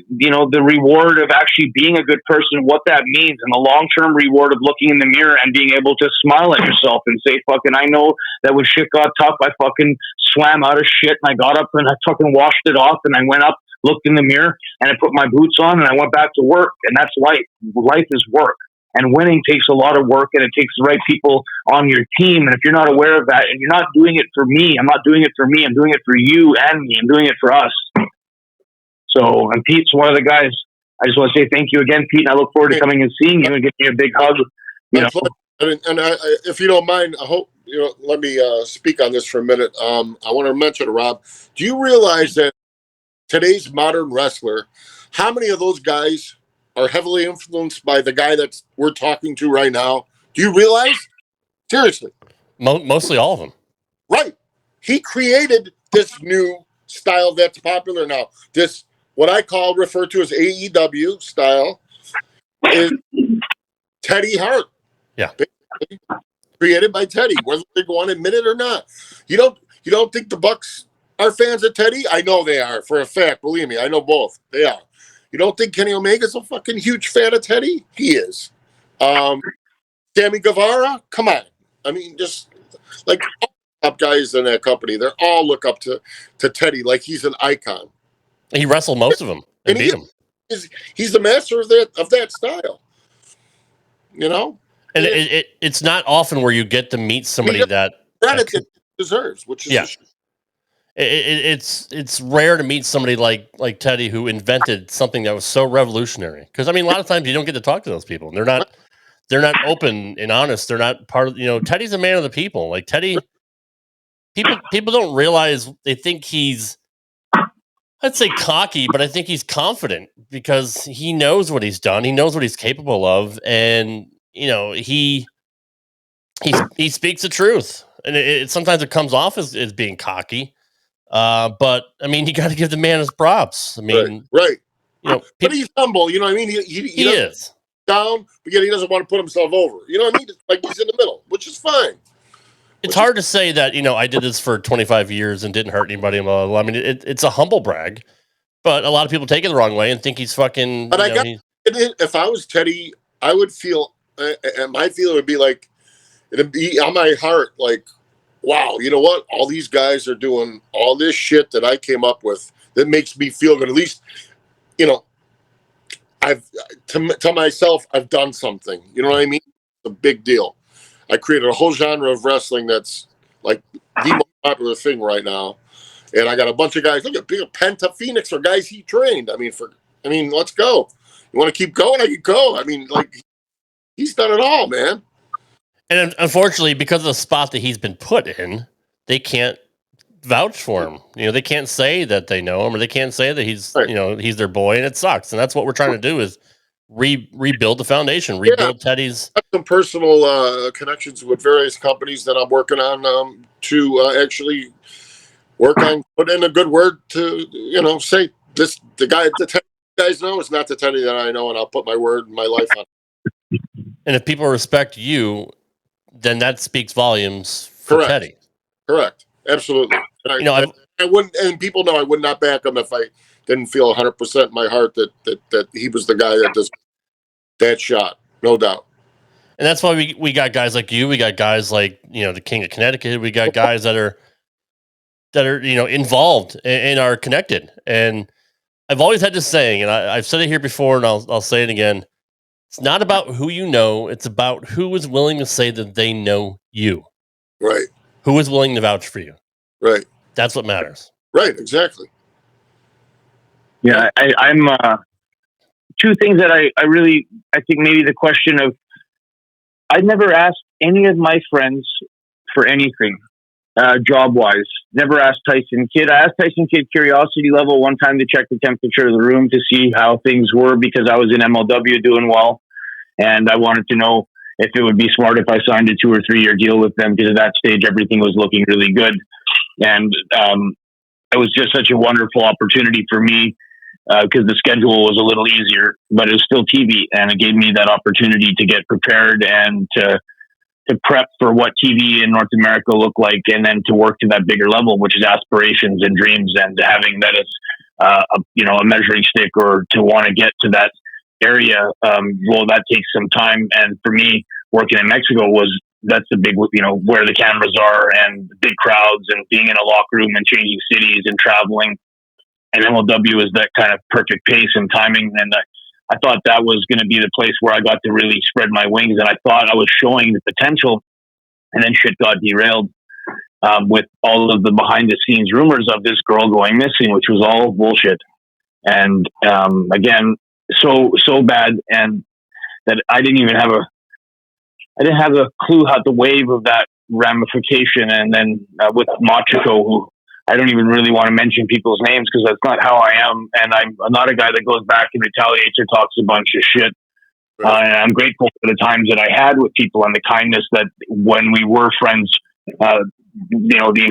Speaker 3: the reward of actually being a good person, what that means, and the long-term reward of looking in the mirror and being able to smile at yourself and say, fucking, I know that when shit got tough, I fucking swam out of shit, and I got up and I fucking washed it off, and I went up, looked in the mirror, and I put my boots on, and I went back to work. And that's life. Life is work. And winning takes a lot of work, and it takes the right people on your team. And if you're not aware of that, and you're not doing it for me, I'm not doing it for me, I'm doing it for you and me, I'm doing it for us. So, and Pete's one of the guys. I just want to say thank you again, Pete, and I look forward to coming and seeing you and giving you a big hug.
Speaker 4: And if you don't mind, I hope let me speak on this for a minute. I want to mention, Rob, do you realize that today's modern wrestler, how many of those guys are heavily influenced by the guy that we're talking to right now? Do you realize? Seriously.
Speaker 2: Mostly all of them.
Speaker 4: Right. He created this new style that's popular now. This, what I refer to as AEW style, is Teddy Hart.
Speaker 2: Yeah.
Speaker 4: Basically created by Teddy, whether they want to admit it or not. You don't think the Bucks are fans of Teddy? I know they are, for a fact. Believe me, I know both. They are. You don't think Kenny Omega's a fucking huge fan of Teddy? He is. Sammy Guevara? Come on. I mean, just like top guys in that company, they all look up to Teddy like he's an icon.
Speaker 2: He wrestled most of them and beat them.
Speaker 4: He's the master of that style.
Speaker 2: And it's not often where you get to meet somebody that
Speaker 4: credit that deserves, which is
Speaker 2: it's rare to meet somebody like Teddy, who invented something that was so revolutionary. Because I mean, a lot of times you don't get to talk to those people. They're not open and honest. They're not part of Teddy's a man of the people. Like Teddy, people don't realize, they think he's, I'd say cocky, but I think he's confident because he knows what he's done. He knows what he's capable of, and he speaks the truth. And sometimes it comes off as being cocky, but I mean, you got to give the man his props. I mean,
Speaker 4: right. But he's humble. You know what I mean? He
Speaker 2: is
Speaker 4: down, but yet he doesn't want to put himself over. You know what I mean? Like he's in the middle, which is fine.
Speaker 2: It's hard to say that, I did this for 25 years and didn't hurt anybody. I mean, it's a humble brag, but a lot of people take it the wrong way and think he's fucking.
Speaker 4: But if I was Teddy, I would feel, and my feeling would be like, it'd be on my heart, like, wow, you know what? All these guys are doing all this shit that I came up with that makes me feel good. At least, I've to myself, I've done something. You know what I mean? It's a big deal. I created a whole genre of wrestling that's like the most popular thing right now, and I got a bunch of guys. Look at Penta Phoenix are guys he trained. I mean, let's go. You want to keep going? I can go. I mean, like he's done it all, man.
Speaker 2: And unfortunately, because of the spot that he's been put in, they can't vouch for him. They can't say that they know him, or they can't say that he's he's their boy, and it sucks. And that's what we're trying to do is rebuild the foundation, rebuild Teddy's.
Speaker 4: I have some personal connections with various companies that I'm working on to actually work on, put in a good word to, say this, the guy, the Teddy you guys know, it's not the Teddy that I know, and I'll put my word and my life on it.
Speaker 2: And if people respect you, then that speaks volumes for
Speaker 4: Correct.
Speaker 2: Teddy.
Speaker 4: Correct. Absolutely. And I wouldn't, and people know I would not back him if I didn't feel 100% in my heart that he was the guy that does that shot, no doubt.
Speaker 2: And that's why we got guys like you. We got guys like the King of Connecticut. We got guys that are involved and are connected. And I've always had this saying, and I've said it here before, and I'll say it again. It's not about who you know. It's about who is willing to say that they know you.
Speaker 4: Right.
Speaker 2: Who is willing to vouch for you.
Speaker 4: Right.
Speaker 2: That's what matters.
Speaker 4: Right. Exactly.
Speaker 3: Yeah, I'm two things that I think maybe the question of, I never asked any of my friends for anything, job wise. Never asked Tyson Kidd. I asked Tyson Kidd curiosity level one time to check the temperature of the room to see how things were, because I was in MLW doing well, and I wanted to know if it would be smart if I signed a 2 or 3 year deal with them, because at that stage everything was looking really good, and it was just such a wonderful opportunity for me, because the schedule was a little easier, but it was still TV, and it gave me that opportunity to get prepared and to prep for what TV in North America looked like, and then to work to that bigger level, which is aspirations and dreams, and having that as a measuring stick, or to want to get to that area. Well, that takes some time, and for me, working in Mexico that's the big, where the cameras are and big crowds and being in a locker room and changing cities and traveling. And MLW is that kind of perfect pace and timing. And I thought that was going to be the place where I got to really spread my wings. And I thought I was showing the potential, and then shit got derailed with all of the behind the scenes rumors of this girl going missing, which was all bullshit. And again, so bad, and that I didn't have a clue how the wave of that ramification. And then with Machiko, who I don't even really want to mention people's names, because that's not how I am. And I'm not a guy that goes back and retaliates or talks a bunch of shit. And I'm grateful for the times that I had with people, and the kindness that when we were friends, the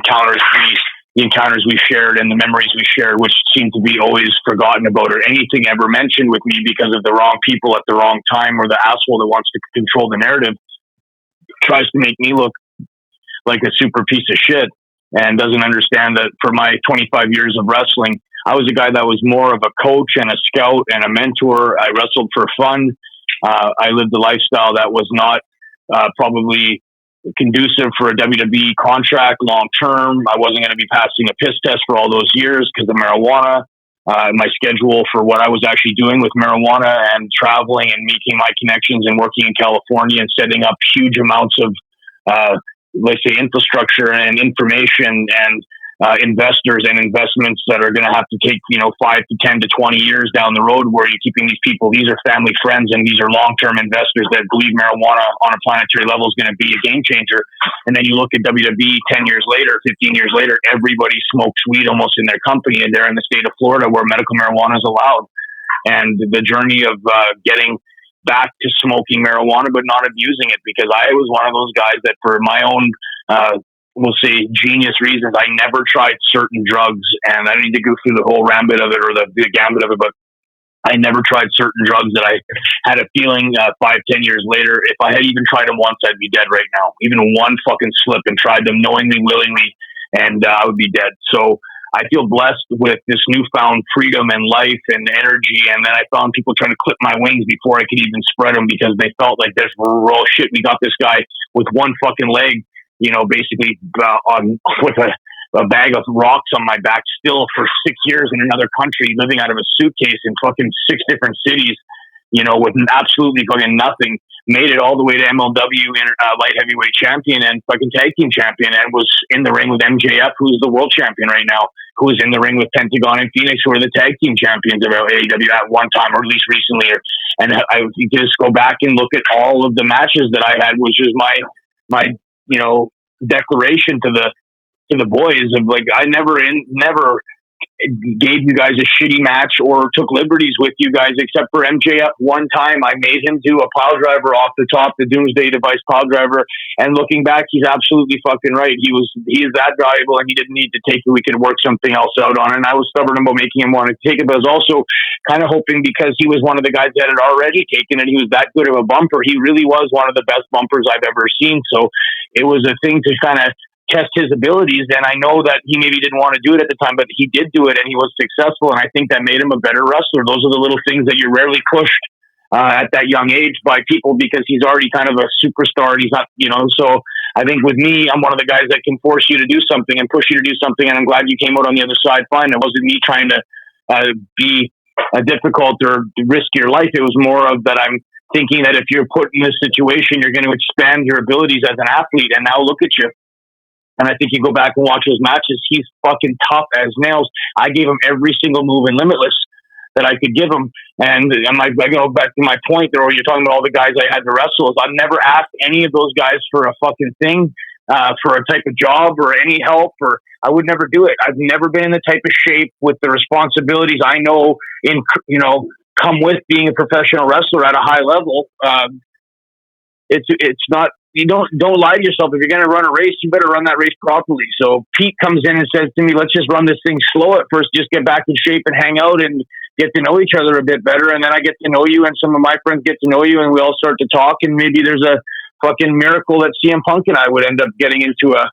Speaker 3: encounters we shared and the memories we shared, which seem to be always forgotten about, or anything ever mentioned with me because of the wrong people at the wrong time, or the asshole that wants to control the narrative tries to make me look like a super piece of shit, and doesn't understand that for my 25 years of wrestling, I was a guy that was more of a coach and a scout and a mentor. I wrestled for fun. I lived a lifestyle that was not probably conducive for a WWE contract long term. I wasn't going to be passing a piss test for all those years because of marijuana. My schedule for what I was actually doing with marijuana and traveling and making my connections and working in California and setting up huge amounts of, let's say, infrastructure and information and investors and investments that are going to have to take 5 to 10 to 20 years down the road, where you're keeping these people. These are family friends, and these are long-term investors that believe marijuana on a planetary level is going to be a game changer. And then you look at WWE 10 years later, 15 years later, everybody smokes weed almost in their company, and they're in the state of Florida where medical marijuana is allowed. And the journey of getting back to smoking marijuana but not abusing it, because I was one of those guys that, for my own we'll say genius reasons, I never tried certain drugs, and I don't need to go through the whole rambit of it, or the gambit of it, but I never tried certain drugs that I had a feeling 5-10 years later, if I had even tried them once, I'd be dead right now. Even one fucking slip and tried them knowingly, willingly, and I would be dead. So I feel blessed with this newfound freedom and life and energy. And then I found people trying to clip my wings before I could even spread them, because they felt like this raw shit. We got this guy with one fucking leg, basically with a bag of rocks on my back, still for 6 years in another country, living out of a suitcase in fucking 6 different cities, with absolutely fucking nothing. Made it all the way to MLW light heavyweight champion and fucking tag team champion, and was in the ring with MJF, who's the world champion right now, who is in the ring with Pentagon and Phoenix, who are the tag team champions of AEW at one time, or at least recently. And I just go back and look at all of the matches that I had, which is my declaration to the boys of, like, I never gave you guys a shitty match or took liberties with you guys, except for MJF. One time I made him do a pile driver off the top, the Doomsday Device pile driver, and looking back, he's absolutely fucking right. He is that valuable, and he didn't need to take it. We could work something else out on it, and I was stubborn about making him want to take it, but I was also kind of hoping, because he was one of the guys that had already taken it, he was that good of a bumper. He really was one of the best bumpers I've ever seen, so it was a thing to kind of test his abilities. And I know that he maybe didn't want to do it at the time, but he did do it, and he was successful. And I think that made him a better wrestler. Those are the little things that you're rarely pushed at that young age by people, because he's already kind of a superstar. And he's not, so I think with me, I'm one of the guys that can force you to do something and push you to do something. And I'm glad you came out on the other side fine. It wasn't me trying to be difficult or risk your life. It was more of that I'm thinking that if you're put in this situation, you're going to expand your abilities as an athlete. And now look at you. And I think you go back and watch those matches. He's fucking tough as nails. I gave him every single move in Limitless that I could give him. And I go back to my point there, where you're talking about all the guys I had to wrestle. I've never asked any of those guys for a fucking thing, for a type of job or any help, or I would never do it. I've never been in the type of shape with the responsibilities I know come with being a professional wrestler at a high level. It's not, you don't lie to yourself. If you're going to run a race, you better run that race properly. So Pete comes in and says to me, let's just run this thing slow at first, just get back in shape and hang out and get to know each other a bit better. And then I get to know you and some of my friends get to know you and we all start to talk, and maybe there's a fucking miracle that CM Punk and I would end up getting into a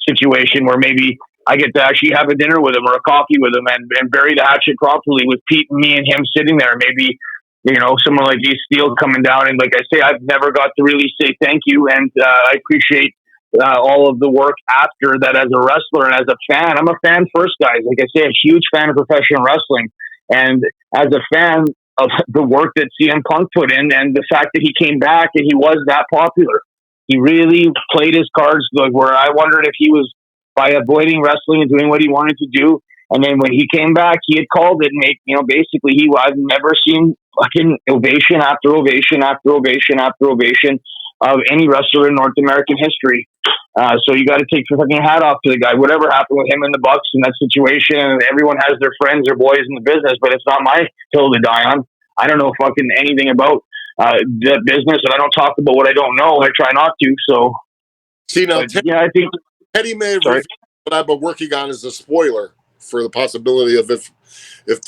Speaker 3: situation where maybe I get to actually have a dinner with him or a coffee with him and bury the hatchet properly with Pete and me and him sitting there. Maybe, someone like Ace Steel coming down, and like I say, I've never got to really say thank you, and I appreciate all of the work after that as a wrestler and as a fan. I'm a fan first, guys. Like I say, a huge fan of professional wrestling, and as a fan of the work that CM Punk put in, and the fact that he came back and he was that popular, he really played his cards where I wondered if he was, by avoiding wrestling and doing what he wanted to do. And then when he came back, he had called it, and basically I've never seen fucking ovation after ovation after ovation after ovation of any wrestler in North American history. So you got to take your fucking hat off to the guy. Whatever happened with him in the Bucks in that situation, and everyone has their friends or boys in the business, but it's not my hill to die on. I don't know fucking anything about the business, and I don't talk about what I don't know. I try not to. So,
Speaker 4: see now,
Speaker 3: I think
Speaker 4: Teddy may have revealed what I've been working on as a spoiler for the possibility of if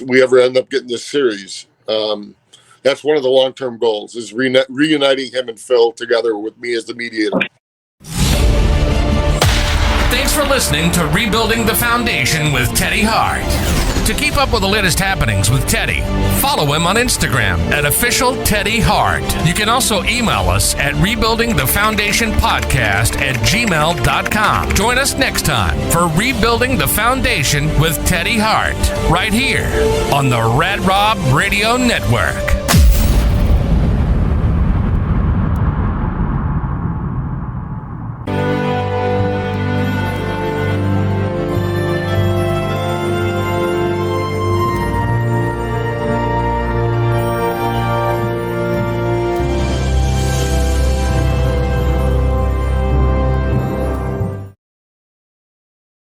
Speaker 4: we ever end up getting this series. That's one of the long-term goals, is reuniting him and Phil together with me as the mediator.
Speaker 1: Thanks for listening to Rebuilding the Foundation with Teddy Hart. To keep up with the latest happenings with Teddy, follow him on Instagram at official Teddy Hart. You can also email us at rebuildingthefouндation@gmail.com. Join us next time for Rebuilding the Foundation with Teddy Hart, right here on the Rad Rob Radio Network.